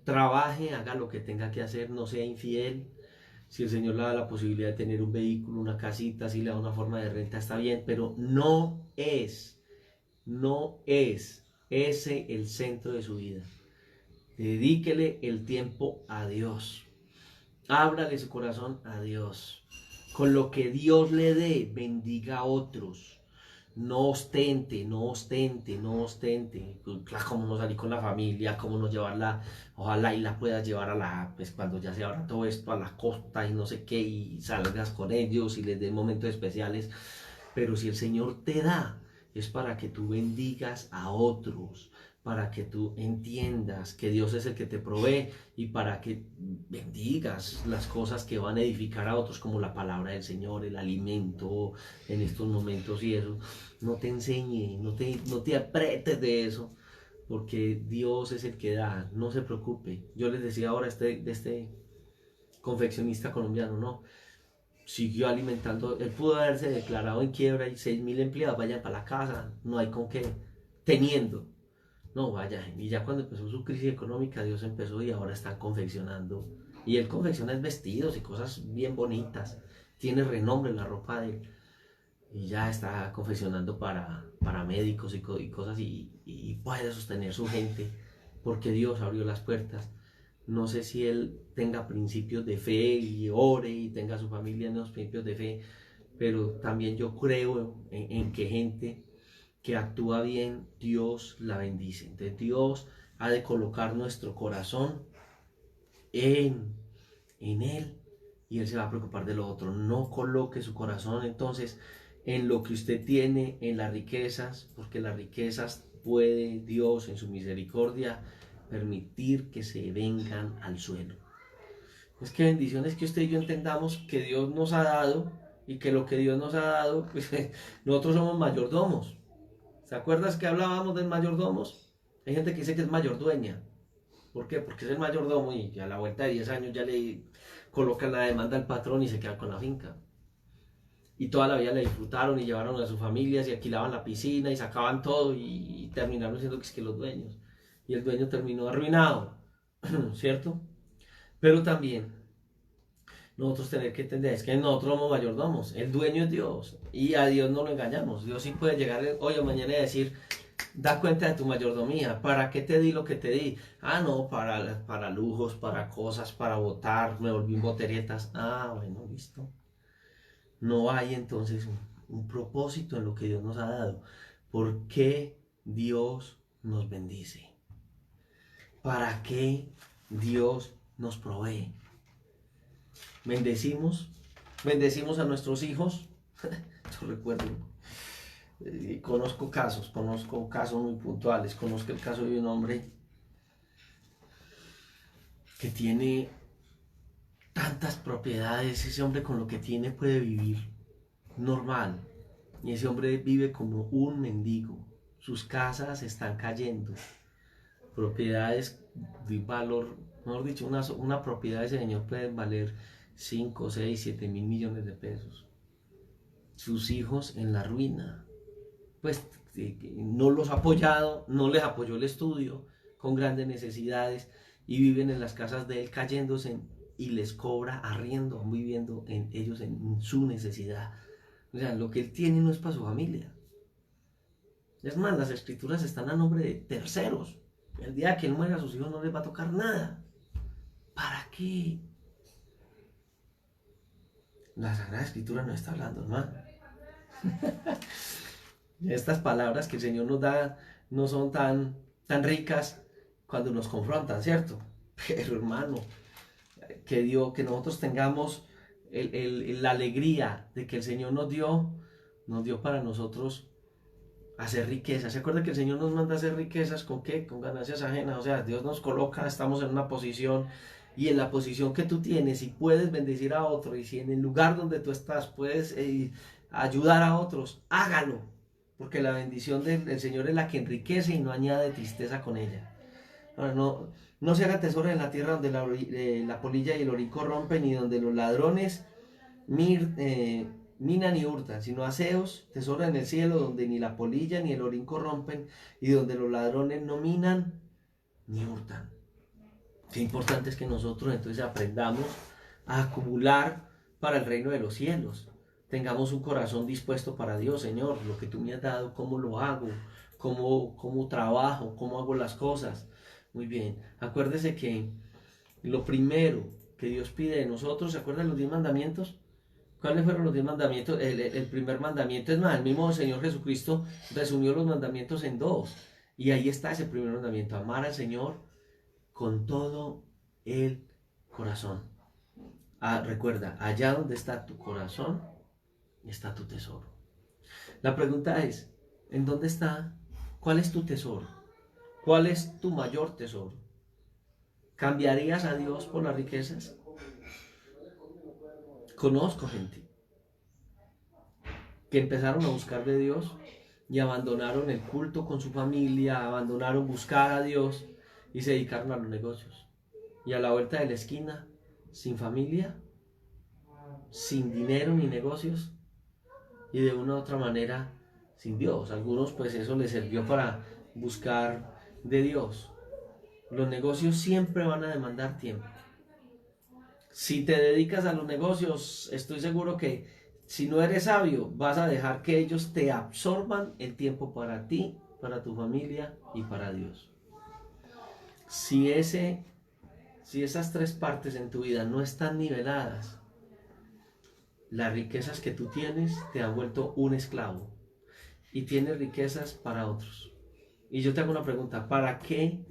Trabaje, haga lo que tenga que hacer, no sea infiel. Si el Señor le da la posibilidad de tener un vehículo, una casita, si le da una forma de renta, está bien, pero no es ese el centro de su vida. Dedíquele el tiempo a Dios. Ábrale su corazón a Dios. Con lo que Dios le dé, bendiga a otros. No ostente, no ostente, no ostente. Cómo no salir con la familia, cómo no llevarla, ojalá y la puedas llevar pues cuando ya se abra todo esto a la costa y no sé qué, y salgas con ellos y les des momentos especiales. Pero si el Señor te da, es para que tú bendigas a otros, para que tú entiendas que Dios es el que te provee y para que bendigas las cosas que van a edificar a otros, como la palabra del Señor, el alimento en estos momentos y eso. No te enseñe, no te apretes de eso, porque Dios es el que da, no se preocupe. Yo les decía ahora de este confeccionista colombiano, no, siguió alimentando, él pudo haberse declarado en quiebra y 6.000 empleados vayan para la casa, no hay con qué, teniendo. No, vaya, y ya cuando empezó su crisis económica, Dios empezó y ahora están confeccionando. Y él confecciona vestidos y cosas bien bonitas. Tiene renombre la ropa de él. Y ya está confeccionando para médicos y cosas y puede sostener su gente porque Dios abrió las puertas. No sé si él tenga principios de fe y ore y tenga su familia en los principios de fe, pero también yo creo en que gente que actúa bien, Dios la bendice. Entonces Dios ha de colocar nuestro corazón en Él y Él se va a preocupar de lo otro. No coloque su corazón entonces en lo que usted tiene, en las riquezas, porque las riquezas puede Dios en su misericordia permitir que se vengan al suelo. Es que bendiciones que usted y yo entendamos que Dios nos ha dado y que lo que Dios nos ha dado, pues nosotros somos mayordomos. ¿Se acuerdas que hablábamos de mayordomos? Hay gente que dice que es mayordueña. ¿Por qué? Porque es el mayordomo y a la vuelta de 10 años ya le colocan la demanda al patrón y se quedan con la finca. Y toda la vida le disfrutaron y llevaron a sus familias y alquilaban la piscina y sacaban todo y terminaron siendo que los dueños. Y el dueño terminó arruinado, ¿cierto? Pero también nosotros tener que entender es que nosotros somos mayordomos, el dueño es Dios y a Dios no lo engañamos. Dios sí puede llegar hoy o mañana y decir, da cuenta de tu mayordomía, ¿para qué te di lo que te di? Ah, no, para lujos, para cosas, para votar, me volví en boteretas. Ah, bueno, listo. No hay entonces un propósito en lo que Dios nos ha dado. ¿Por qué Dios nos bendice? ¿Para qué Dios nos provee? Bendecimos a nuestros hijos. Yo recuerdo, conozco casos muy puntuales. Conozco el caso de un hombre que tiene tantas propiedades. Ese hombre con lo que tiene puede vivir normal, y ese hombre vive como un mendigo. Sus casas están cayendo, propiedades de valor, mejor dicho, una propiedad de ese señor puede valer 5, 6, 7 mil millones de pesos. Sus hijos en la ruina, pues no los ha apoyado, no les apoyó el estudio, con grandes necesidades, y viven en las casas de él cayéndose, y les cobra arriendo, viviendo ellos en su necesidad. O sea, lo que él tiene no es para su familia. Es más, las escrituras están a nombre de terceros. El día que él muera, a sus hijos no les va a tocar nada. ¿Para qué? La Sagrada Escritura no está hablando, hermano. Estas palabras que el Señor nos da no son tan ricas cuando nos confrontan, ¿cierto? Pero, hermano, que nosotros tengamos la alegría de que el Señor nos dio para nosotros hacer riquezas. ¿Se acuerda que el Señor nos manda a hacer riquezas con qué? Con ganancias ajenas. O sea, Dios nos coloca, estamos en una posición, y en la posición que tú tienes, si puedes bendecir a otro, y si en el lugar donde tú estás puedes ayudar a otros, hágalo, porque la bendición del Señor es la que enriquece y no añade tristeza con ella. Ahora, no se haga tesoro en la tierra donde la polilla y el orín corrompen, y donde los ladrones minan y hurtan, sino haceos tesoro en el cielo, donde ni la polilla ni el orín corrompen, y donde los ladrones no minan ni hurtan. Qué importante es que nosotros entonces aprendamos a acumular para el reino de los cielos. Tengamos un corazón dispuesto para Dios. Señor, lo que tú me has dado, ¿cómo lo hago? ¿Cómo trabajo? ¿Cómo hago las cosas? Muy bien, acuérdese que lo primero que Dios pide de nosotros, ¿se acuerdan los 10 mandamientos? ¿Cuáles fueron los 10 mandamientos? El primer mandamiento, es más, el mismo Señor Jesucristo resumió los mandamientos en 2. Y ahí está ese primer mandamiento: amar al Señor con todo el corazón. Recuerda, allá donde está tu corazón, está tu tesoro. La pregunta es, ¿en dónde está? ¿Cuál es tu tesoro? ¿Cuál es tu mayor tesoro? ¿Cambiarías a Dios por las riquezas? Conozco gente que empezaron a buscar de Dios y abandonaron el culto con su familia, abandonaron buscar a Dios y se dedicaron a los negocios. Y a la vuelta de la esquina, sin familia, sin dinero ni negocios, y de una u otra manera sin Dios. Algunos pues eso les sirvió para buscar de Dios. Los negocios siempre van a demandar tiempo. Si te dedicas a los negocios, estoy seguro que si no eres sabio, vas a dejar que ellos te absorban el tiempo para ti, para tu familia y para Dios. Si esas tres partes en tu vida no están niveladas, las riquezas que tú tienes te han vuelto un esclavo, y tienes riquezas para otros. Y yo te hago una pregunta: ¿para qué?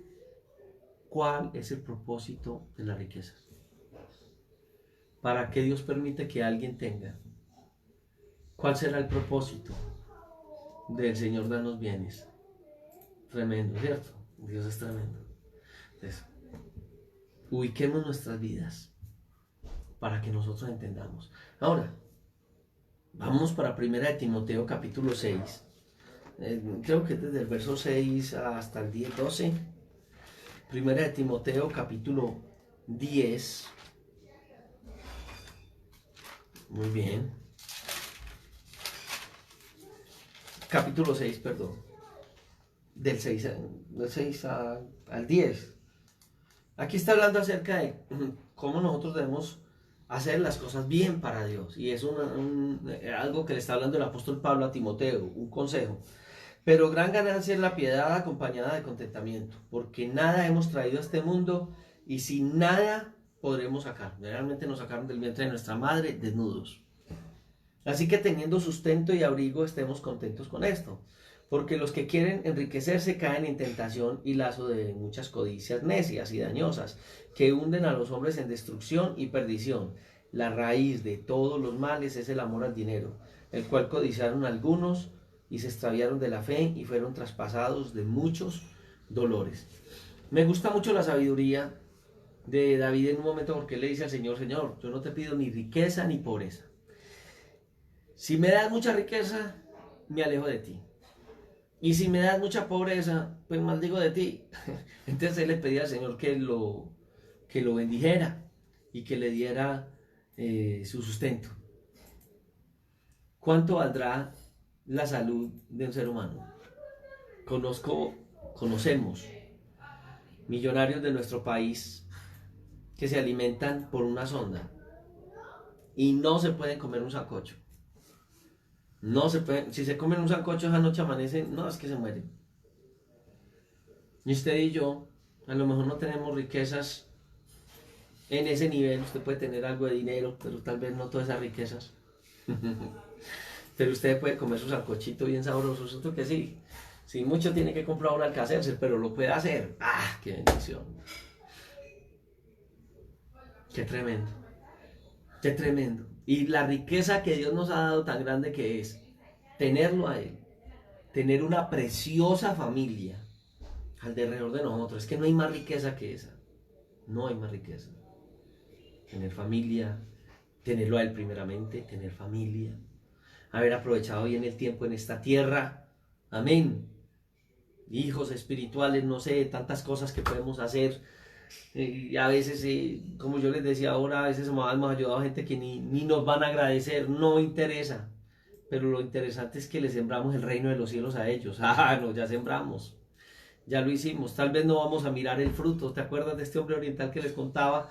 ¿Cuál es el propósito de las riquezas? ¿Para qué Dios permite que alguien tenga? ¿Cuál será el propósito del Señor darnos bienes? Tremendo, ¿cierto? Dios es tremendo. Entonces, ubiquemos nuestras vidas para que nosotros entendamos. Ahora, vamos para 1 de Timoteo capítulo 6. Creo que desde el verso 6 hasta el 12. 1 de Timoteo capítulo 10. Muy bien. Capítulo 6, perdón. Del 6 al 10. Aquí está hablando acerca de cómo nosotros debemos hacer las cosas bien para Dios. Y es algo que le está hablando el apóstol Pablo a Timoteo, un consejo. Pero gran ganancia es la piedad acompañada de contentamiento, porque nada hemos traído a este mundo, y sin nada podremos sacar. Realmente nos sacaron del vientre de nuestra madre desnudos. Así que teniendo sustento y abrigo, estemos contentos con esto. Porque los que quieren enriquecerse caen en tentación y lazo de muchas codicias necias y dañosas, que hunden a los hombres en destrucción y perdición. La raíz de todos los males es el amor al dinero, el cual codiciaron algunos y se extraviaron de la fe y fueron traspasados de muchos dolores. Me gusta mucho la sabiduría de David en un momento porque él le dice al Señor, Señor, yo no te pido ni riqueza ni pobreza. Si me das mucha riqueza, me alejo de ti. Y si me das mucha pobreza, pues maldigo de ti. Entonces él le pedía al Señor que lo bendijera y que le diera su sustento. ¿Cuánto valdrá la salud de un ser humano? Conocemos millonarios de nuestro país que se alimentan por una sonda y no se pueden comer un sancocho. No se pueden, si se comen un sancocho esa noche amanecen, no, es que se mueren. Y usted y yo, a lo mejor no tenemos riquezas en ese nivel. Usted puede tener algo de dinero, pero tal vez no todas esas riquezas. Pero usted puede comer su sancochito bien sabroso, ¿cierto que sí? Sí, mucho tiene que comprar un alcacercer, pero lo puede hacer. ¡Ah, qué bendición! ¡Qué tremendo! ¡Qué tremendo! Y la riqueza que Dios nos ha dado tan grande que es tenerlo a Él, tener una preciosa familia alrededor de nosotros. Es que no hay más riqueza que esa. No hay más riqueza. Tener familia, tenerlo a Él primeramente, tener familia, haber aprovechado bien el tiempo en esta tierra. Amén. Hijos espirituales, no sé, tantas cosas que podemos hacer. Y a veces, como yo les decía ahora, a veces hemos ayudado a gente que ni nos van a agradecer, no interesa. Pero lo interesante es que le sembramos el reino de los cielos a ellos. Ah, no, ya sembramos. Ya lo hicimos. Tal vez no vamos a mirar el fruto. ¿Te acuerdas de este hombre oriental que les contaba?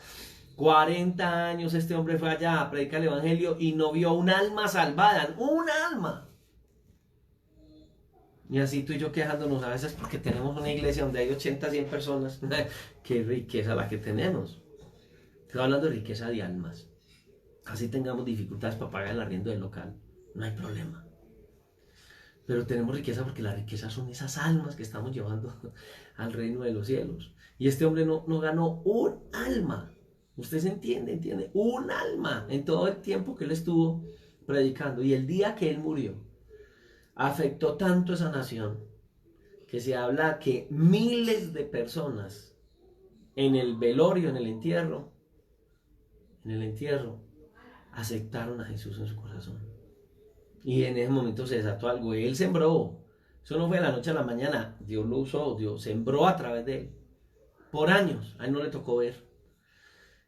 40 años este hombre fue allá a predicar el evangelio y no vio un alma salvada. ¡Un alma! Y así tú y yo quejándonos a veces porque tenemos una iglesia donde hay 80, 100 personas. ¡Qué riqueza la que tenemos! Estoy hablando de riqueza de almas. Así tengamos dificultades para pagar el arriendo del local. No hay problema. Pero tenemos riqueza porque la riqueza son esas almas que estamos llevando al reino de los cielos. Y este hombre no ganó un alma. Usted se entiende, un alma en todo el tiempo que él estuvo predicando. Y el día que él murió, afectó tanto esa nación que se habla que miles de personas en el velorio, en el entierro, aceptaron a Jesús en su corazón. Y en ese momento se desató algo. Él sembró. Eso no fue de la noche a la mañana. Dios lo usó. Dios sembró a través de él. Por años. A él no le tocó ver.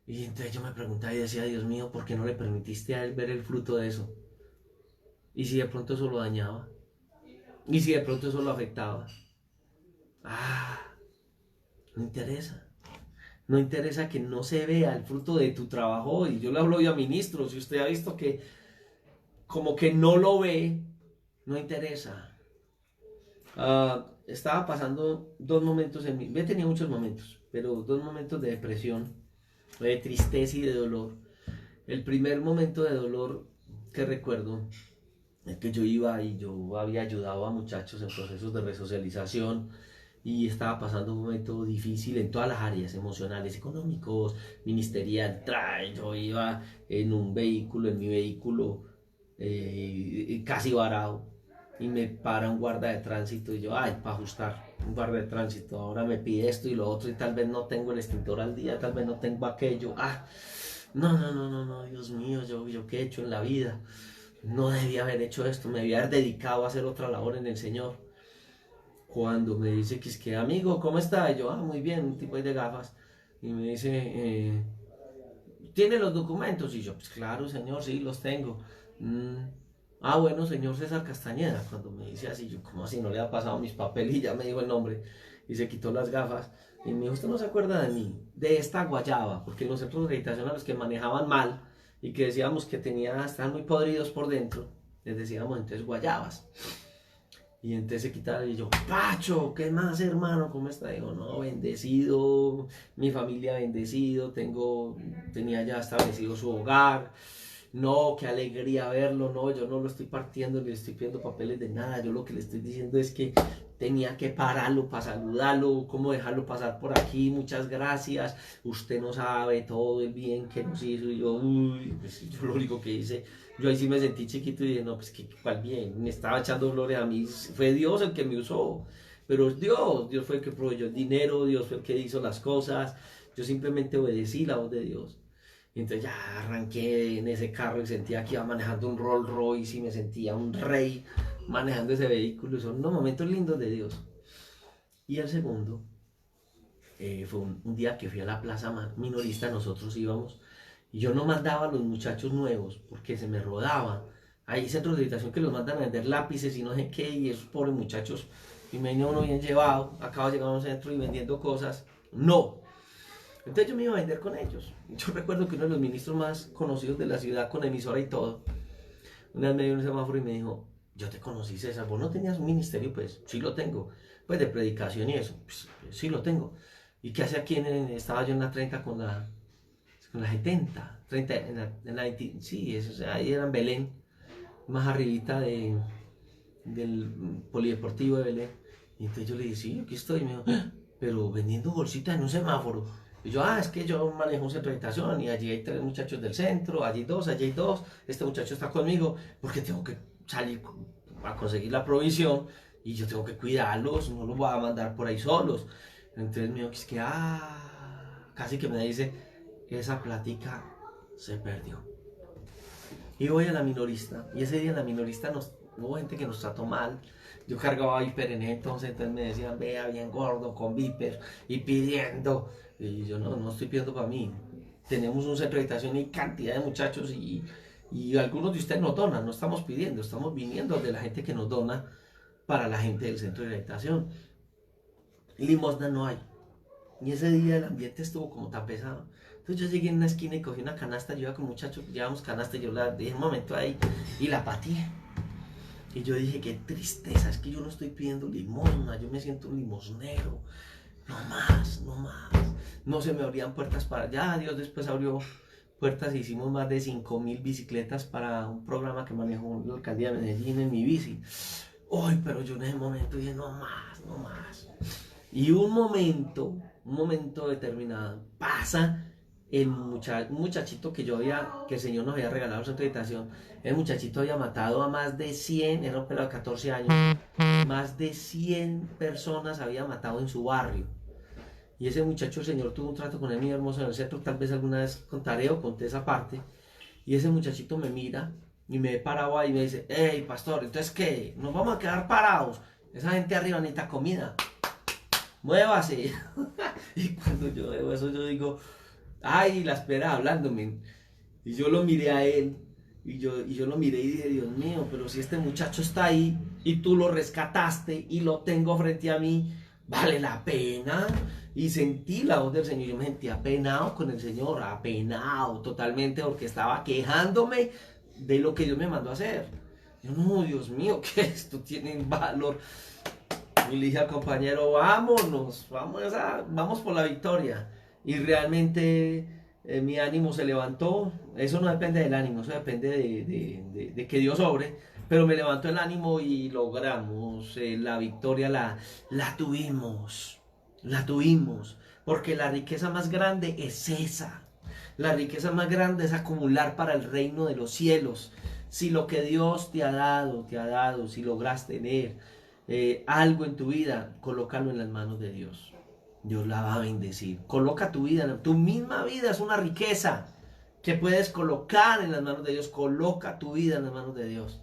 Y entonces yo me preguntaba y decía, Dios mío, ¿por qué no le permitiste a él ver el fruto de eso? ¿Y si de pronto eso lo dañaba? ¿Y si de pronto eso lo afectaba? No interesa. No interesa que no se vea el fruto de tu trabajo. Y yo le hablo yo a ministros. Si usted ha visto que como que no lo ve, no interesa. Estaba pasando dos momentos en mí. He tenido muchos momentos, pero dos momentos de depresión, de tristeza y de dolor. El primer momento de dolor que recuerdo es que yo iba y yo había ayudado a muchachos en procesos de resocialización y estaba pasando un momento difícil en todas las áreas emocionales, económicos, ministerial. Yo iba en un vehículo, en mi vehículo, casi varado, y me para un guarda de tránsito y yo, para ajustar, un guarda de tránsito, ahora me pide esto y lo otro y tal vez no tengo el extintor al día, tal vez no tengo aquello. No, Dios mío, yo qué he hecho en la vida. No debía haber hecho esto, me debía haber dedicado a hacer otra labor en el Señor. Cuando me dice que es que, amigo, ¿cómo está? Y yo, muy bien, un tipo ahí de gafas. Y me dice, ¿tiene los documentos? Y yo, pues claro, señor, sí, los tengo. Bueno, señor César Castañeda. Cuando me dice así, yo, ¿cómo así? No le ha pasado mis papeles y ya me dijo el nombre. Y se quitó las gafas. Y me dijo, ¿usted no se acuerda de mí? De esta guayaba. Porque los centros de rehabilitación a los que manejaban mal y que decíamos que estaban muy podridos por dentro, les decíamos entonces guayabas. Y entonces se quitaba y yo, Pacho, ¿qué más, hermano? ¿Cómo está? Digo, no, bendecido, mi familia bendecido, tenía ya establecido su hogar, No, qué alegría verlo, no, yo no lo estoy partiendo, ni le estoy pidiendo papeles de nada, yo lo que le estoy diciendo es que tenía que pararlo para saludarlo, cómo dejarlo pasar por aquí, muchas gracias, usted no sabe todo el bien que nos hizo, y yo, uy, pues yo lo único que hice, yo ahí sí me sentí chiquito y dije, no, pues que cuál bien, me estaba echando flores a mí, fue Dios el que me usó, pero es Dios, Dios fue el que proveyó el dinero, Dios fue el que hizo las cosas, yo simplemente obedecí la voz de Dios. Y entonces ya arranqué en ese carro y sentía que iba manejando un Rolls Royce y me sentía un rey manejando ese vehículo. Son unos momentos lindos de Dios. Y el segundo fue un día que fui a la plaza minorista, nosotros íbamos, y yo no mandaba a los muchachos nuevos porque se me rodaba. Hay centros de habitación que los mandan a vender lápices y no sé qué, y esos pobres muchachos, y me venía uno bien llevado, acaba de llegar a un centro y vendiendo cosas. No, entonces yo me iba a vender con ellos. Yo recuerdo que uno de los ministros más conocidos de la ciudad, con emisora y todo, una vez me dio un semáforo y me dijo, yo te conocí, César, vos no tenías un ministerio, pues sí lo tengo, pues de predicación y eso, pues, sí lo tengo. ¿Y qué hace aquí? Estaba yo en la 30 con la 70, 30, sí, eso, o sea, ahí era en Belén, más arribita del polideportivo de Belén. Y entonces yo le dije, sí, aquí estoy, y me dijo, "Ah, pero vendiendo bolsitas en un semáforo". Y yo, es que yo manejo un centro de habitación y allí hay 3 muchachos del centro, allí hay dos, este muchacho está conmigo, porque tengo que salir a conseguir la provisión y yo tengo que cuidarlos, no los voy a mandar por ahí solos. Entonces me dijo, es que, casi que me dice, esa plática se perdió. Y voy a la minorista, y ese día en la minorista hubo gente que nos trató mal. Yo cargaba Viper en ese entonces me decían, vea, bien gordo, con Viper, y pidiendo. Y yo no estoy pidiendo para mí. Tenemos un centro de habitación y cantidad de muchachos, y algunos de ustedes nos donan, no estamos pidiendo, estamos viniendo de la gente que nos dona para la gente del centro de habitación. Limosna no hay. Y ese día el ambiente estuvo como tan pesado. Entonces yo llegué en una esquina y cogí una canasta, yo iba con muchachos, llevamos canasta, y yo la dejé un momento ahí y la pateé. Y yo dije, qué tristeza, es que yo no estoy pidiendo limosna, yo me siento un limosnero. No más, no más. No se me abrían puertas para allá. Dios después abrió puertas y hicimos más de 5.000 bicicletas para un programa que manejó la alcaldía de Medellín en mi bici. Uy, pero yo en ese momento dije, no más, no más. Y un momento determinado, pasa un muchachito que que el Señor nos había regalado en su acreditación. El muchachito había matado a más de 100, era un pelado de 14 años, más de 100 personas había matado en su barrio. Y ese muchacho, el Señor tuvo un trato con él muy hermoso en el centro, tal vez alguna vez contaré o conté esa parte. Y ese muchachito me mira y me ve parado ahí y me dice, hey, pastor, ¿entonces qué? ¿Nos vamos a quedar parados? Esa gente arriba necesita comida. Muévase. Y cuando yo veo eso, yo digo, ay, la espera hablándome. Y yo lo miré a él, y yo lo miré y dije, Dios mío, pero si este muchacho está ahí, y tú lo rescataste, y lo tengo frente a mí, vale la pena. Y sentí la voz del Señor, yo me sentí apenado con el Señor, apenado totalmente, porque estaba quejándome de lo que Dios me mandó a hacer. Yo, no, Dios mío, que esto tiene valor. Y le dije al compañero, vámonos, vamos por la victoria. Y realmente mi ánimo se levantó. Eso no depende del ánimo, eso depende de que Dios obre. Pero me levantó el ánimo y logramos la victoria, la tuvimos. La tuvimos. Porque la riqueza más grande es esa. La riqueza más grande es acumular para el reino de los cielos. Si lo que Dios te ha dado, si logras tener algo en tu vida, colócalo en las manos de Dios. Dios la va a bendecir. Coloca tu vida, tu misma vida es una riqueza que puedes colocar en las manos de Dios. Coloca tu vida en las manos de Dios.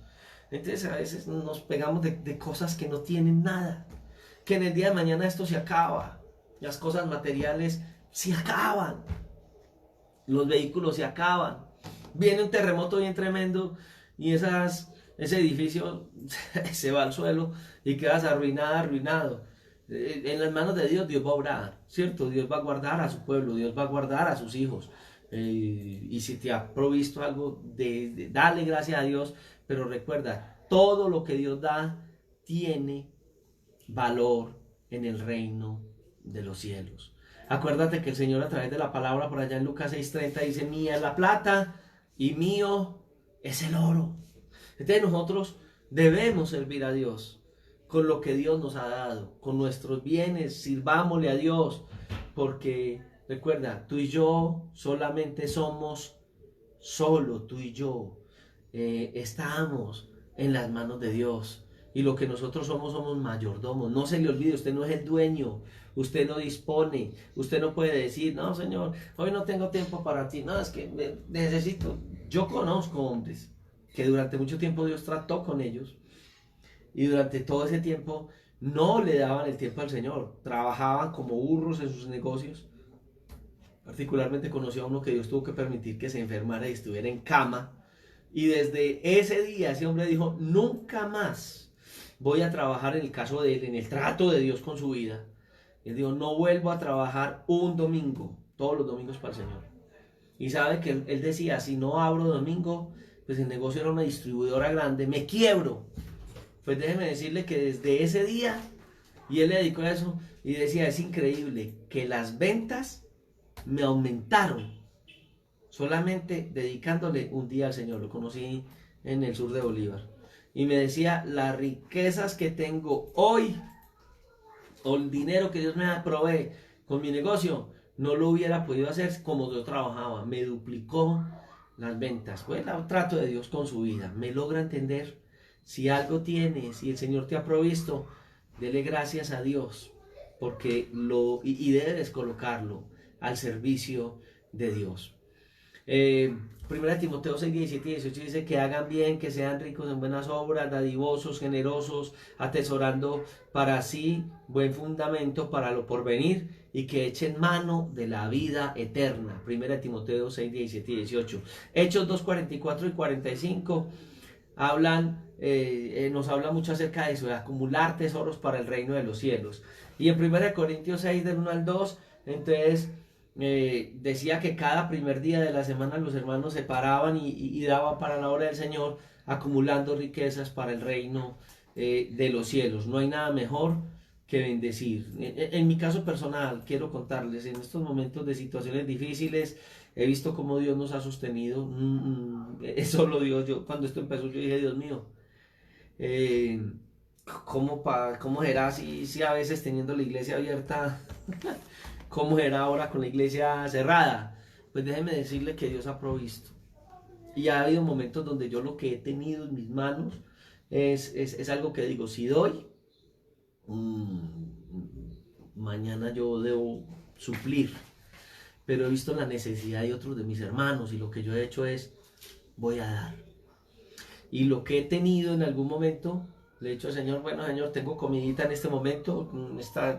Entonces a veces nos pegamos de cosas que no tienen nada. Que en el día de mañana esto se acaba. Las cosas materiales se acaban. Los vehículos se acaban. Viene un terremoto bien tremendo y ese edificio se va al suelo y quedas arruinado. En las manos de Dios, Dios va a obrar, ¿cierto? Dios va a guardar a su pueblo, Dios va a guardar a sus hijos. Y si te ha provisto algo, dale gracias a Dios, pero recuerda, todo lo que Dios da tiene valor en el reino de los cielos. Acuérdate que el Señor a través de la palabra por allá en Lucas 6:30 dice, mía es la plata y mío es el oro. Entonces nosotros debemos servir a Dios con lo que Dios nos ha dado, con nuestros bienes, sirvámosle a Dios, porque recuerda, tú y yo solamente somos, solo tú y yo estamos en las manos de Dios. Y lo que nosotros somos, somos mayordomos. No se le olvide, usted no es el dueño, usted no dispone, usted no puede decir, no Señor, hoy no tengo tiempo para ti, no, es que necesito. Yo conozco hombres que durante mucho tiempo Dios trató con ellos y durante todo ese tiempo no le daban el tiempo al Señor, trabajaban como burros en sus negocios. Particularmente conocí a uno que Dios tuvo que permitir que se enfermara y estuviera en cama, y desde ese día ese hombre dijo, nunca más voy a trabajar, en el caso de él, en el trato de Dios con su vida. Él dijo, no vuelvo a trabajar un domingo, todos los domingos para el Señor. Y sabe que él decía, si no abro domingo, pues el negocio era una distribuidora grande, me quiebro. Pues déjeme decirle que desde ese día, y él le dedicó a eso, y decía, es increíble que las ventas me aumentaron solamente dedicándole un día al Señor. Lo conocí en el sur de Bolívar. Y me decía, las riquezas que tengo hoy, o el dinero que Dios me provee con mi negocio, no lo hubiera podido hacer como yo trabajaba. Me duplicó las ventas. Fue el trato de Dios con su vida. Me logra entender. Si algo tienes, si el Señor te ha provisto, dele gracias a Dios, porque y debes colocarlo al servicio de Dios. Primera Timoteo 6, 17 y 18 dice que hagan bien, que sean ricos en buenas obras, dadivosos, generosos, atesorando para sí buen fundamento para lo porvenir, y que echen mano de la vida eterna. Primera Timoteo 6, 17 y 18. Hechos 2, 44 y 45 nos habla mucho acerca de eso, de acumular tesoros para el reino de los cielos. Y en 1 Corintios 6, del 1 al 2, entonces decía que cada primer día de la semana los hermanos se paraban y daban para la obra del Señor, acumulando riquezas para el reino de los cielos. No hay nada mejor que bendecir. En mi caso personal, quiero contarles, en estos momentos de situaciones difíciles, he visto cómo Dios nos ha sostenido. Eso lo digo yo. Cuando esto empezó, yo dije, Dios mío, ¿cómo será si a veces teniendo la iglesia abierta, cómo será ahora con la iglesia cerrada? Pues déjeme decirle que Dios ha provisto. Y ha habido momentos donde yo lo que he tenido en mis manos es algo que digo, si doy, mañana yo debo suplir. Pero he visto la necesidad de otros de mis hermanos, y lo que yo he hecho es, voy a dar. Y lo que he tenido en algún momento, le he dicho al Señor, bueno Señor, tengo comidita en este momento,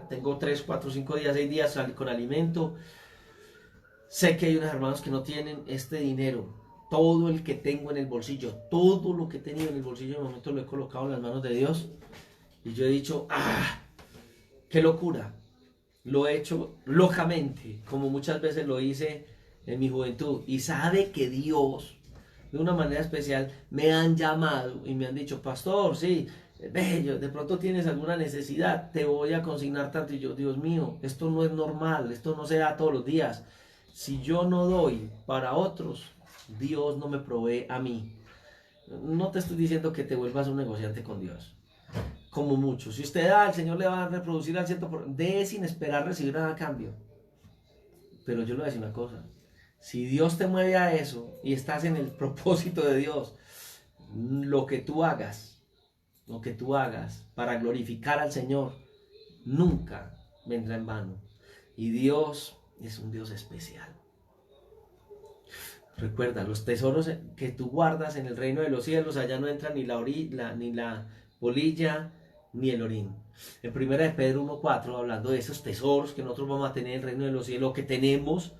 tengo 3, 4, 5 días, 6 días con alimento. Sé que hay unos hermanos que no tienen este dinero. Todo el que tengo en el bolsillo, todo lo que he tenido en el bolsillo, en el momento lo he colocado en las manos de Dios. Y yo he dicho, ¡qué locura! Lo he hecho locamente, como muchas veces lo hice en mi juventud. Y sabe que Dios, de una manera especial, me han llamado y me han dicho, pastor, sí, bello, de pronto tienes alguna necesidad, te voy a consignar tanto. Y yo, Dios mío, esto no es normal, esto no se da todos los días. Si yo no doy para otros, Dios no me provee a mí. No te estoy diciendo que te vuelvas un negociante con Dios, como muchos. Si usted da, el Señor le va a reproducir al 100%, dé sin esperar recibir nada a cambio. Pero yo le voy a decir una cosa, si Dios te mueve a eso y estás en el propósito de Dios, lo que tú hagas para glorificar al Señor, nunca vendrá en vano. Y Dios es un Dios especial. Recuerda, los tesoros que tú guardas en el reino de los cielos, allá no entra ni la polilla, ni el orín. En 1 Pedro 1:4, hablando de esos tesoros que nosotros vamos a tener en el reino de los cielos, que tenemos,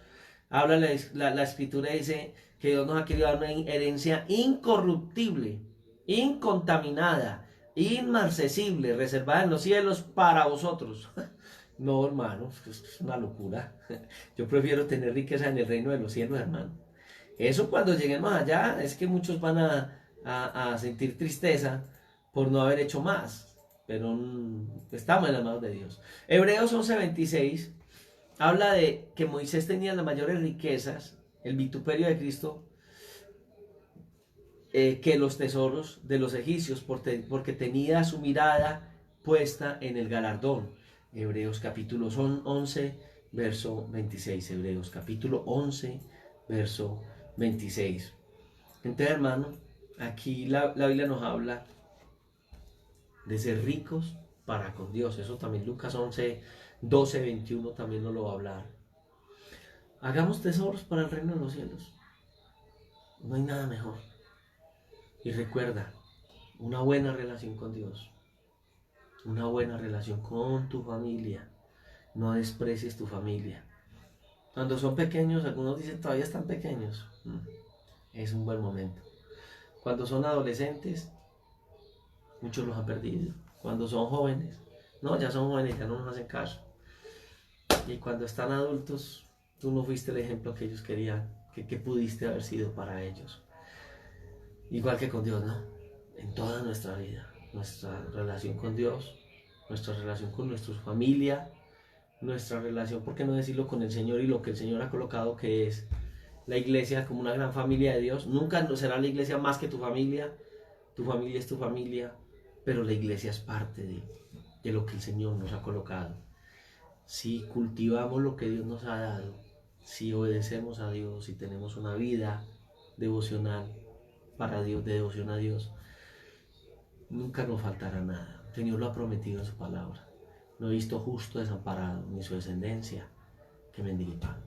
habla la escritura, dice que Dios nos ha querido dar una herencia incorruptible, incontaminada, inmarcesible, reservada en los cielos para vosotros. No, hermano, es una locura. Yo prefiero tener riqueza en el reino de los cielos, hermano. Eso cuando lleguemos allá, es que muchos van a sentir tristeza por no haber hecho más, pero estamos en las manos de Dios. Hebreos 11:26 habla de que Moisés tenía las mayores riquezas, el vituperio de Cristo, que los tesoros de los egipcios, porque tenía su mirada puesta en el galardón. Hebreos capítulo 11, verso 26. Hebreos capítulo 11, verso 26. Entonces, hermano, aquí la Biblia nos habla de ser ricos para con Dios. Eso también Lucas 11, 12, 21 también nos lo va a hablar. Hagamos tesoros para el reino de los cielos. No hay nada mejor. Y recuerda, una buena relación con Dios, una buena relación con tu familia. No desprecies tu familia. Cuando son pequeños, algunos dicen todavía están pequeños. Es un buen momento. Cuando son adolescentes, muchos los han perdido. Cuando son jóvenes, no, ya son jóvenes, ya no nos hacen caso. Y cuando están adultos, tú no fuiste el ejemplo que ellos querían, que pudiste haber sido para ellos. Igual que con Dios, ¿no? En toda nuestra vida, nuestra relación con Dios, nuestra relación con nuestra familia, nuestra relación, ¿por qué no decirlo?, con el Señor y lo que el Señor ha colocado, que es la iglesia como una gran familia de Dios. Nunca será la iglesia más que tu familia es tu familia, pero la iglesia es parte de lo que el Señor nos ha colocado. Si cultivamos lo que Dios nos ha dado, si obedecemos a Dios, si tenemos una vida devocional para Dios, de devoción a Dios, nunca nos faltará nada. El Señor lo ha prometido en su palabra. No he visto justo desamparado, ni su descendencia que mendigue pan.